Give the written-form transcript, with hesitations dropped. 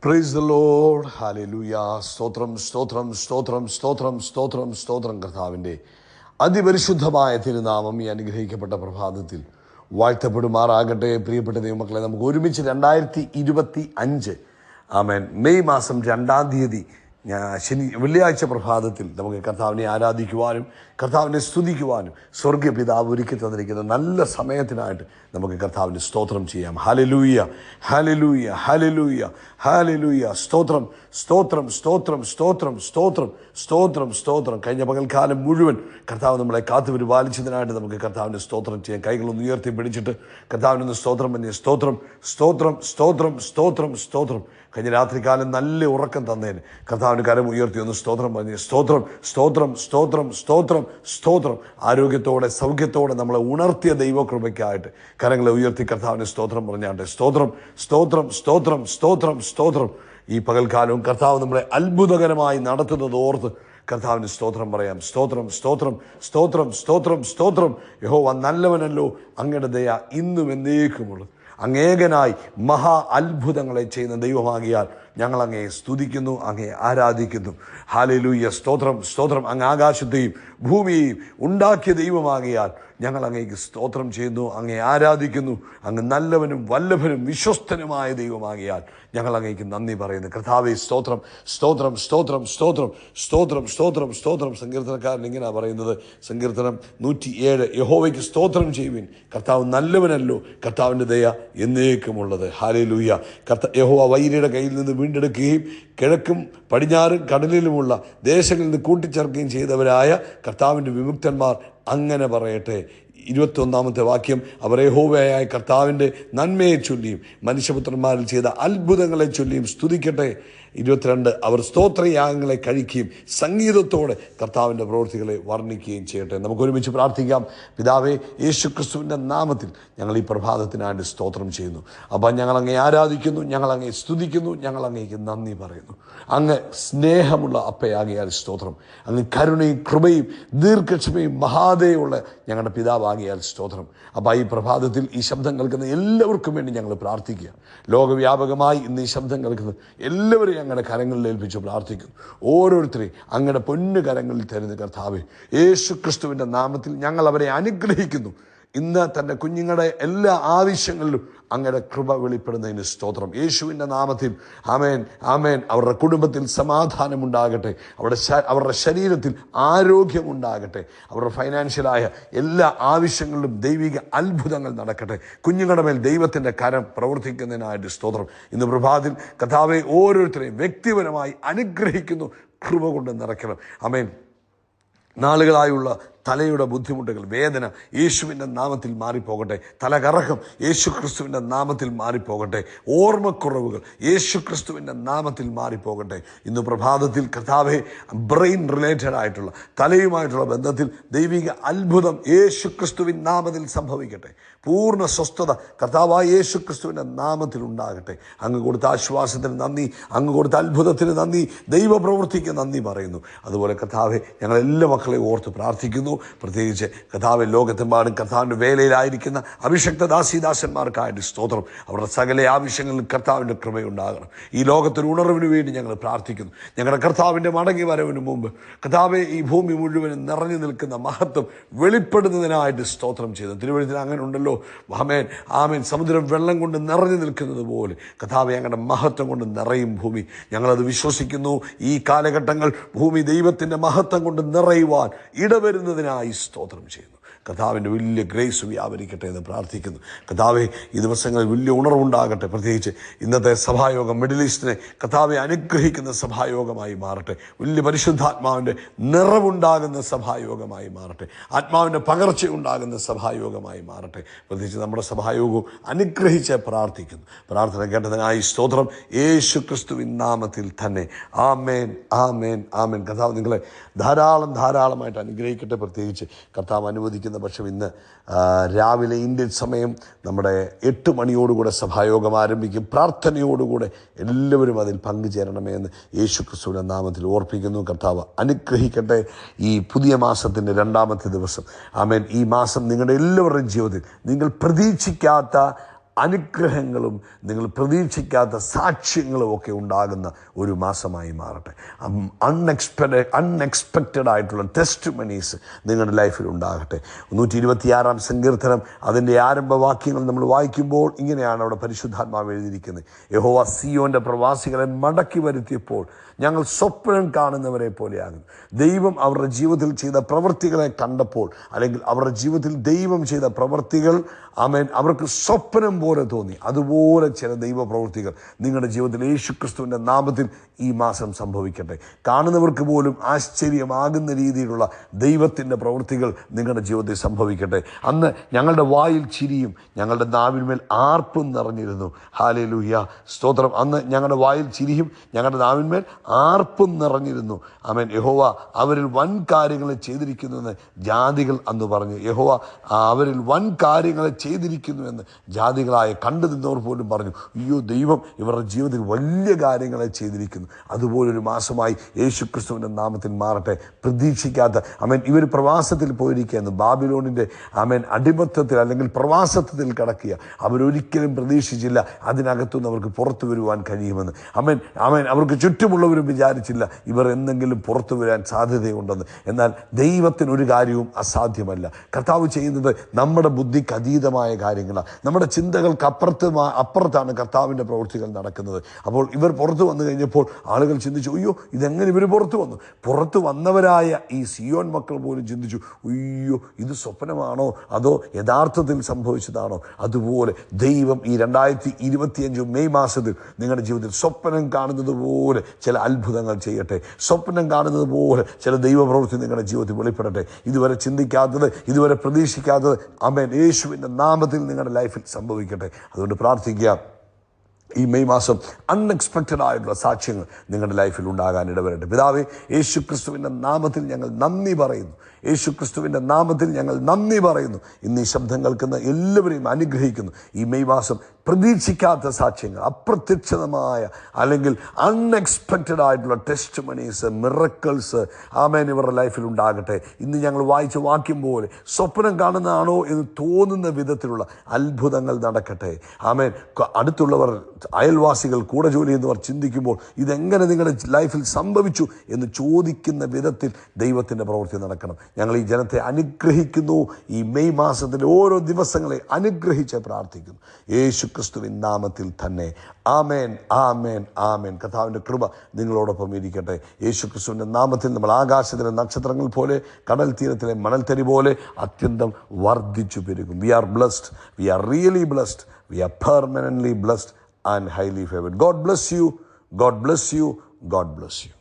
Praise the Lord. Hallelujah. സ്തോത്രം സ്തോത്രം സ്തോത്രം സ്തോത്രം സ്തോത്രം സ്തോത്രം. കർത്താവിൻ്റെ അതിപരിശുദ്ധമായ തിരുനാമം ഈ അനുഗ്രഹിക്കപ്പെട്ട പ്രഭാതത്തിൽ വാഴ്ത്തപ്പെടുമാറാകട്ടെ. പ്രിയപ്പെട്ട ദൈവമക്കളെ, നമുക്ക് ഒരുമിച്ച് 2025 ആമേൻ മെയ് മാസം 2-ാം തീയതി വെള്ളിയാഴ്ച പ്രഭാതത്തിൽ നമുക്ക് കർത്താവിനെ ആരാധിക്കുവാനും കർത്താവിനെ സ്തുതിക്കുവാനും സ്വർഗീയ പിതാവ് ഒരുക്കി തന്നിരിക്കുന്ന നല്ല സമയത്തിനായിട്ട് നമുക്ക് കർത്താവിന് സ്തോത്രം ചെയ്യാം. Hallelujah, hallelujah, hallelujah, hallelujah. സ്തോത്രം സ്തോത്രം സ്തോത്രം സ്തോത്രം സ്തോത്രം സ്തോത്രം സ്തോത്രം. കഴിഞ്ഞ പകൽക്കാലം മുഴുവൻ കർത്താവ് നമ്മളെ കാത്തു പരിപാലിച്ചതിനായിട്ട് നമുക്ക് കർത്താവിന് സ്തോത്രം ചെയ്യാം. കൈകളൊന്ന് ഉയർത്തി പിടിച്ചിട്ട് കർത്താവിനൊന്ന് സ്തോത്രം പറഞ്ഞ് സ്തോത്രം സ്തോത്രം സ്തോത്രം സ്തോത്രം സ്തോത്രം. കഴിഞ്ഞ രാത്രികാലം നല്ല ഉറക്കം തന്നേന് കർത്താവിന് കരം ഉയർത്തി ഒന്ന് സ്തോത്രം പറഞ്ഞ് സ്തോത്രം സ്തോത്രം സ്തോത്രം സ്തോത്രം സ്തോത്രം. ആരോഗ്യത്തോടെ സൗഖ്യത്തോടെ നമ്മളെ ഉണർത്തിയ ദൈവകൃപയ്ക്കായിട്ട് കരങ്ങളെ ഉയർത്തി കർത്താവിന് സ്തോത്രം പറഞ്ഞാട്ടെ. സ്തോത്രം സ്തോത്രം സ്തോത്രം സ്തോത്രം സ്തോത്രം. ഈ പകൽക്കാലവും കർത്താവ് നമ്മളെ അത്ഭുതകരമായി നടത്തുന്നത് ഓർത്ത് കർത്താവിന് സ്തോത്രം പറയാം. സ്തോത്രം സ്തോത്രം സ്തോത്രം സ്തോത്രം സ്തോത്രം. യഹോവ നല്ലവനല്ലോ, അങ്ങയുടെ ദയ ഇന്നും എന്നേക്കുമുള്ളത്. അങ്ങേകനായി മഹാ അത്ഭുതങ്ങളെ ചെയ്യുന്ന ദൈവമാകിയാൽ ഞങ്ങൾ അങ്ങയെ സ്തുതിക്കുന്നു, അങ്ങയെ ആരാധിക്കുന്നു. ഹല്ലേലൂയ. സ്തോത്രം സ്തോത്രം. അങ്ങ് ആകാശത്തെയും ഭൂമിയെയും ഉണ്ടാക്കിയ ദൈവമാകിയാൽ ഞങ്ങൾ അങ്ങേക്ക് സ്തോത്രം ചെയ്യുന്നു, അങ്ങയെ ആരാധിക്കുന്നു. അങ്ങ് നല്ലവനും വല്ലഭനും വിശ്വസ്തനുമായ ദൈവമാകിയാൽ ഞങ്ങൾ അങ്ങേക്ക് നന്ദി പറയുന്നു. കർത്താവേ സ്തോത്രം സ്തോത്രം സ്തോത്രം സ്തോത്രം സ്തോത്രം സ്തോത്രം സ്തോത്രം. സങ്കീർത്തനക്കാരൻ ഇങ്ങനെയാണ് പറയുന്നത്, സങ്കീർത്തനം 107, യഹോവയ്ക്ക് സ്തോത്രം ചെയ്യുവിൻ, കർത്താവ് നല്ലവനല്ലോ, കർത്താവിൻ്റെ ദയ എന്നേക്കുമുള്ളത്. ഹല്ലേലൂയ. യഹോവ വൈരിയുടെ കയ്യിൽ നിന്ന് വീണ്ടെടുക്കുകയും കിഴക്കും പടിഞ്ഞാറും കടലിലുമുള്ള ദേശങ്ങളിൽ നിന്ന് കൂട്ടിച്ചേർക്കുകയും ചെയ്തവരായ കർത്താവിൻ്റെ വിമുക്തന്മാർ അങ്ങനെ പറയട്ടെ. 21-ാമത്തെ വാക്യം, അവർ യഹോവയായ കർത്താവിൻ്റെ നന്മയെ ചൊല്ലിയും മനുഷ്യപുത്രന്മാരിൽ ചെയ്ത അത്ഭുതങ്ങളെ ചൊല്ലിയും സ്തുതിക്കട്ടെ. 22, അവർ സ്തോത്രയാഗങ്ങളെ കഴിക്കുകയും സംഗീതത്തോടെ കർത്താവിൻ്റെ പ്രവൃത്തികളെ വർണ്ണിക്കുകയും ചെയ്യട്ടെ. നമുക്ക് ഒരുമിച്ച് പ്രാർത്ഥിക്കാം. പിതാവേ, യേശുക്രിസ്തുവിൻ്റെ നാമത്തിൽ ഞങ്ങൾ ഈ പ്രഭാതത്തിനായിട്ട് സ്തോത്രം ചെയ്യുന്നു. അപ്പം ഞങ്ങൾ അങ്ങേ ആരാധിക്കുന്നു, ഞങ്ങൾ അങ്ങേ സ്തുതിക്കുന്നു, ഞങ്ങൾ അങ്ങേക്ക് നന്ദി പറയുന്നു. അങ്ങ് സ്നേഹമുള്ള അപ്പയാകിയാൽ സ്തോത്രം. അങ്ങ് കരുണയും കൃപയും ദീർഘക്ഷമയും മഹാദയുള്ള ഞങ്ങളുടെ പിതാവാകിയാൽ സ്തോത്രം. അപ്പം ഈ പ്രഭാതത്തിൽ ഈ ശബ്ദം കേൾക്കുന്ന എല്ലാവർക്കും വേണ്ടി ഞങ്ങൾ പ്രാർത്ഥിക്കുക. ലോകവ്യാപകമായി ഇന്ന് ഈ ശബ്ദം കേൾക്കുന്ന എല്ലാവരെയും അങ്ങയുടെ കരങ്ങളിൽ ഏൽപ്പിച്ച് പ്രാർത്ഥിക്കുന്നു. ഓരോരുത്തരെയും അങ്ങയുടെ പൊന്നു കരങ്ങളിൽ തരുന്ന കർത്താവേ, യേശുക്രിസ്തുവിൻ്റെ നാമത്തിൽ ഞങ്ങൾ അവരെ അനുഗ്രഹിക്കുന്നു. ഇന്ന് തൻ്റെ കുഞ്ഞുങ്ങളുടെ എല്ലാ ആവശ്യങ്ങളിലും അങ്ങയുടെ കൃപ വെളിപ്പെടുന്നതിന് സ്തോത്രം. യേശുവിൻ്റെ നാമത്തിൽ ആമേൻ ആമേൻ. അവരുടെ കുടുംബത്തിൽ സമാധാനമുണ്ടാകട്ടെ, അവരുടെ ശരീരത്തിൽ ആരോഗ്യമുണ്ടാകട്ടെ, അവരുടെ ഫൈനാൻഷ്യലായ എല്ലാ ആവശ്യങ്ങളിലും ദൈവിക അത്ഭുതങ്ങൾ നടക്കട്ടെ. കുഞ്ഞുങ്ങളുടെ മേൽ ദൈവത്തിൻ്റെ കരം പ്രവർത്തിക്കുന്നതിനായിട്ട് സ്തോത്രം. ഇന്ന് പ്രഭാതത്തിൽ കർത്താവെ ഓരോരുത്തരെയും വ്യക്തിപരമായി അനുഗ്രഹിക്കുന്നു, കൃപ കൊണ്ട് നിറയ്ക്കണം. ആമേൻ. നാളുകളായുള്ള തലയുടെ ബുദ്ധിമുട്ടുകൾ, വേദന യേശുവിൻ്റെ നാമത്തിൽ മാറിപ്പോകട്ടെ. തലകറക്കം യേശുക്രിസ്തുവിൻ്റെ നാമത്തിൽ മാറിപ്പോകട്ടെ. ഓർമ്മക്കുറവുകൾ യേശുക്രിസ്തുവിൻ്റെ നാമത്തിൽ മാറിപ്പോകട്ടെ. ഇന്ന് പ്രഭാതത്തിൽ കർത്താവെ ബ്രെയിൻ റിലേറ്റഡ് ആയിട്ടുള്ള തലയുമായിട്ടുള്ള ബന്ധത്തിൽ ദൈവിക അത്ഭുതം യേശുക്രിസ്തുവിൻ നാമത്തിൽ സംഭവിക്കട്ടെ. പൂർണ്ണ സ്വസ്ഥത കർത്താവായ യേശുക്രിസ്തുവിൻ്റെ നാമത്തിൽ ഉണ്ടാകട്ടെ. അങ്ങ് കൊടുത്ത ആശ്വാസത്തിന് നന്ദി, അങ്ങ് കൊടുത്ത അത്ഭുതത്തിന് നന്ദി, ദൈവപ്രവൃത്തിക്ക് നന്ദി പറയുന്നു. അതുപോലെ കർത്താവെ ഞങ്ങളെല്ലാ മക്കളെ ഓർത്ത് പ്രാർത്ഥിക്കുന്നു. പ്രത്യേകിച്ച് കർത്താവ് ലോകത്തെമ്പാടും കർത്താവിൻ്റെ വേലയിലായിരിക്കുന്ന അഭിഷക്ത ദാസീദാസന്മാർക്കായിട്ട് സ്തോത്രം. അവരുടെ സകല ആവശ്യങ്ങളിലും കർത്താവിൻ്റെ കൃപയുണ്ടാകണം. ഈ ലോകത്തൊരു ഉണർവിന് വേണ്ടി ഞങ്ങൾ പ്രാർത്ഥിക്കുന്നു. ഞങ്ങളുടെ കർത്താവിൻ്റെ മടങ്ങി വരവിന് മുമ്പ് കർത്താവെ ഈ ഭൂമി മുഴുവനും നിറഞ്ഞു നിൽക്കുന്ന മഹത്വം വെളിപ്പെടുന്നതിനായിട്ട് സ്തോത്രം ചെയ്തു. തിരുവഴുത്തിൽ അങ്ങനെ ഉണ്ടല്ലോ, ആമേൻ ആമേൻ. സമുദ്രം വെള്ളം കൊണ്ട് നിറഞ്ഞു നിൽക്കുന്നത് പോലെ കർത്താവെ ഞങ്ങളുടെ മഹത്വം കൊണ്ട് നിറയും ഭൂമി. ഞങ്ങളത് വിശ്വസിക്കുന്നു. ഈ കാലഘട്ടങ്ങൾ ഭൂമി ദൈവത്തിൻ്റെ മഹത്വം കൊണ്ട് നിറയുവാൻ ഇടവരുന്നതിനായി സ്തോത്രം ചെയ്യുന്നു. കർത്താവിൻ്റെ വലിയ ഗ്രേസ് വ്യാപരിക്കട്ടെ എന്ന് പ്രാർത്ഥിക്കുന്നു. കർത്താവെ ഈ ദിവസങ്ങളിൽ വലിയ ഉണർവുണ്ടാകട്ടെ. പ്രത്യേകിച്ച് ഇന്നത്തെ സഭായോഗം മിഡിൽ ഈസ്റ്റിനെ കർത്താവെ അനുഗ്രഹിക്കുന്ന സഭായോഗമായി മാറട്ടെ. വലിയ പരിശുദ്ധാത്മാവിൻ്റെ നിറവുണ്ടാകുന്ന സഭായോഗമായി മാറട്ടെ. ആത്മാവിൻ്റെ പകർച്ചയുണ്ടാകുന്ന സഭായോഗമായി മാറട്ടെ. പ്രത്യേകിച്ച് നമ്മുടെ സഭായോഗവും അനുഗ്രഹിച്ച് പ്രാർത്ഥിക്കുന്നു. പ്രാർത്ഥന കേട്ടതിനായി സ്തോത്രം. യേശുക്രിസ്തുവിൻ നാമത്തിൽ തന്നെ ആമേൻ ആമേൻ ആമേൻ. കർത്താവ് നിങ്ങളെ ധാരാളമായിട്ട് അനുഗ്രഹിക്കട്ടെ. പ്രത്യേകിച്ച് കർത്താവ് അനുവദിക്കുന്ന പക്ഷം ഇന്ന് രാവിലെ ഇന്ത്യൻ സമയം നമ്മുടെ 8 മണിയോടുകൂടെ സഭായോഗം ആരംഭിക്കും. പ്രാർത്ഥനയോടുകൂടെ എല്ലാവരും അതിൽ പങ്കുചേരണമേ എന്ന് യേശുക്രിസ്തുവിൻ്റെ നാമത്തിൽ ഓർപ്പിക്കുന്നു. കർത്താവ് അനുഗ്രഹിക്കട്ടെ. ഈ പുതിയ മാസത്തിൻ്റെ 2-ാമത്തെ ദിവസം ആമേൻ. ഈ മാസം നിങ്ങളുടെ എല്ലാവരുടെയും ജീവിതത്തിൽ നിങ്ങൾ പ്രതീക്ഷിക്കാത്ത അനുഗ്രഹങ്ങളും നിങ്ങൾ പ്രതീക്ഷിക്കാത്ത സാക്ഷ്യങ്ങളും ഒക്കെ ഉണ്ടാകുന്ന ഒരു മാസമായി മാറട്ടെ. അൺഎക്സ്പെക്റ്റഡ് ആയിട്ടുള്ള ടെസ്റ്റ് മണീസ് നിങ്ങളുടെ ലൈഫിൽ ഉണ്ടാകട്ടെ. 126 സങ്കീർത്തനം അതിൻ്റെ ആരംഭവാക്യങ്ങൾ നമ്മൾ വായിക്കുമ്പോൾ ഇങ്ങനെയാണ് അവിടെ പരിശുദ്ധാത്മാവ് എഴുതിയിരിക്കുന്നത്. യഹോവ സിയോന്റെ പ്രവാസികളെ മടക്കി വരുത്തിയപ്പോൾ ഞങ്ങൾ സ്വപ്നം കാണുന്നവരെ പോലെയാകുന്നു. ദൈവം അവരുടെ ജീവിതത്തിൽ ചെയ്ത പ്രവൃത്തികളെ കണ്ടപ്പോൾ, അല്ലെങ്കിൽ അവരുടെ ജീവിതത്തിൽ ദൈവം ചെയ്ത പ്രവൃത്തികൾ ആമേൻ അവർക്ക് സ്വപ്നം പോലെ തോന്നി. അതുപോലെ ചില ദൈവപ്രവൃത്തികൾ നിങ്ങളുടെ ജീവിതത്തിൽ യേശുക്രിസ്തുവിൻ്റെ നാമത്തിൽ ഈ മാസം സംഭവിക്കട്ടെ. കാണുന്നവർക്ക് പോലും ആശ്ചര്യമാകുന്ന രീതിയിലുള്ള ദൈവത്തിൻ്റെ പ്രവൃത്തികൾ നിങ്ങളുടെ ജീവിതത്തിൽ സംഭവിക്കട്ടെ. അന്ന് ഞങ്ങളുടെ വായിൽ ചിരിയും ഞങ്ങളുടെ നാവിന്മേൽ ആർപ്പും നിറഞ്ഞിരുന്നു. ഹല്ലേലൂയ, സ്തോത്രം. അന്ന് ഞങ്ങളുടെ വായിൽ ചിരിയും ഞങ്ങളുടെ നാവിന്മേൽ ആർപ്പും നിറഞ്ഞിരുന്നു. ആമേൻ. യഹോവ അവരിൽ വൻ കാര്യങ്ങൾ ചെയ്തിരിക്കുന്നുവെന്ന് ജാതികൾ അന്ന് പറഞ്ഞു. യഹോവ അവരിൽ വൻ കാര്യങ്ങൾ ചെയ്തിരിക്കുന്നു എന്ന് ജാതികളായ കണ്ടു നിന്നവർ പോലും പറഞ്ഞു. അയ്യോ, ദൈവം ഇവരുടെ ജീവിതത്തിൽ വലിയ കാര്യങ്ങളെ ചെയ്തിരിക്കുന്നു. അതുപോലൊരു മാസമായി യേശുക്രിസ്തുവിൻ്റെ നാമത്തിൽ മാറട്ടെ. പ്രതീക്ഷിക്കാത്ത ഇവർ പ്രവാസത്തിൽ പോയിരിക്കുകയെന്ന്, ബാബിലോണിൻ്റെ അടിമത്തത്തിൽ അല്ലെങ്കിൽ പ്രവാസത്തിൽ കിടക്കുക. അവരൊരിക്കലും പ്രതീക്ഷിച്ചില്ല അതിനകത്തുനിന്ന് അവർക്ക് പുറത്തു വരുവാൻ കഴിയുമെന്ന്. അവർക്ക് ചുറ്റുമുള്ളവരും വിചാരിച്ചില്ല ഇവർ എന്തെങ്കിലും പുറത്തു വരാൻ സാധ്യതയുണ്ടെന്ന്. എന്നാൽ ദൈവത്തിന് ഒരു കാര്യവും അസാധ്യമല്ല. കർത്താവ് ചെയ്യുന്നത് നമ്മുടെ ബുദ്ധിക്ക് അതീതമായ കാര്യങ്ങളാണ്. നമ്മുടെ ചിന്തകൾക്ക് അപ്പുറത്താണ് കർത്താവിൻ്റെ പ്രവൃത്തികൾ നടക്കുന്നത്. അപ്പോൾ ഇവർ പുറത്തു വന്നു കഴിഞ്ഞപ്പോൾ ആളുകൾ ചിന്തിച്ചു, അയ്യോ ഇതെങ്ങനെ ഇവർ പുറത്തു വന്നു? പുറത്തു വന്നവരായ ഈ സിയോൻ മക്കൾ പോലും ചിന്തിച്ചു, അയ്യോ ഇത് സ്വപ്നമാണോ അതോ യഥാർത്ഥത്തിൽ സംഭവിച്ചതാണോ? അതുപോലെ ദൈവം ഈ 2025 മെയ് മാസത്തിൽ നിങ്ങളുടെ ജീവിതത്തിൽ സ്വപ്നം കാണുന്നത് പോലെ ചില അത്ഭുതങ്ങൾ ചെയ്യട്ടെ. സ്വപ്നം കാണുന്നത് പോലെ ചില ദൈവപ്രവൃത്തി നിങ്ങളുടെ ജീവിതത്തിൽ വെളിപ്പെടട്ടെ. ഇതുവരെ ചിന്തിക്കാത്തത്, ഇതുവരെ പ്രതീക്ഷിക്കാത്തത് ആമേൻ യേശുവിൻ്റെ നാമത്തിൽ നിങ്ങളുടെ ലൈഫിൽ സംഭവിക്കട്ടെ. അതുകൊണ്ട് പ്രാർത്ഥിക്കുക, ഈ മെയ് മാസം അൺഎക്സ്പെക്റ്റഡ് ആയിട്ടുള്ള സാക്ഷ്യങ്ങൾ നിങ്ങളുടെ ലൈഫിൽ ഉണ്ടാകാൻ ഇടവരട്ടെ. പിതാവേ, യേശുക്രിസ്തുവിൻ്റെ നാമത്തിൽ ഞങ്ങൾ നന്ദി പറയുന്നു. യേശുക്രിസ്തുവിൻ്റെ നാമത്തിൽ ഞങ്ങൾ നന്ദി പറയുന്നു. ഇന്ന് ഈ ശബ്ദം കേൾക്കുന്ന എല്ലാവരെയും അനുഗ്രഹിക്കുന്നു. ഈ മെയ് മാസം പ്രതീക്ഷിക്കാത്ത സാക്ഷ്യങ്ങൾ, അപ്രത്യക്ഷിതമായ അല്ലെങ്കിൽ അൺഎക്സ്പെക്റ്റഡ് ആയിട്ടുള്ള ടെസ്റ്റ് മണീസ്, മിറക്കിൾസ് ആമേൻ ഇവരുടെ ലൈഫിൽ ഉണ്ടാകട്ടെ. ഇന്ന് ഞങ്ങൾ വായിച്ച വാക്യം പോലെ സ്വപ്നം കാണുന്നതാണോ എന്ന് തോന്നുന്ന വിധത്തിലുള്ള അത്ഭുതങ്ങൾ നടക്കട്ടെ. ആമേൻ. അടുത്തുള്ളവർ, അയൽവാസികൾ, കൂടെ ജോലി ചെയ്യുന്നവർ ചിന്തിക്കുമ്പോൾ ഇതെങ്ങനെ നിങ്ങളുടെ ലൈഫിൽ സംഭവിച്ചു എന്ന് ചോദിക്കുന്ന വിധത്തിൽ ദൈവത്തിൻ്റെ പ്രവൃത്തി നടക്കണം. ഞങ്ങൾ ഈ ജനത്തെ അനുഗ്രഹിക്കുന്നു. ഈ മെയ് മാസത്തിലെ ഓരോ ദിവസങ്ങളെ അനുഗ്രഹിച്ച് പ്രാർത്ഥിക്കുന്നു യേശുക്രിസ്തുവിൻ നാമത്തിൽ തന്നെ. ആമേൻ, ആമേൻ, ആമേൻ. കർത്താവിൻ്റെ കൃപ നിങ്ങളോടൊപ്പം ഇരിക്കട്ടെ. യേശുക്രിസ്തുവിൻ്റെ നാമത്തിൽ നമ്മൾ ആകാശത്തിലെ നക്ഷത്രങ്ങൾ പോലെ, കടൽ തീരത്തിലെ മണൽത്തരി പോലെ അത്യന്തം വർദ്ധിച്ചു പെരുകും. We are blessed. We are really blessed. We are permanently blessed and highly favored. God bless you. God bless you. God bless you.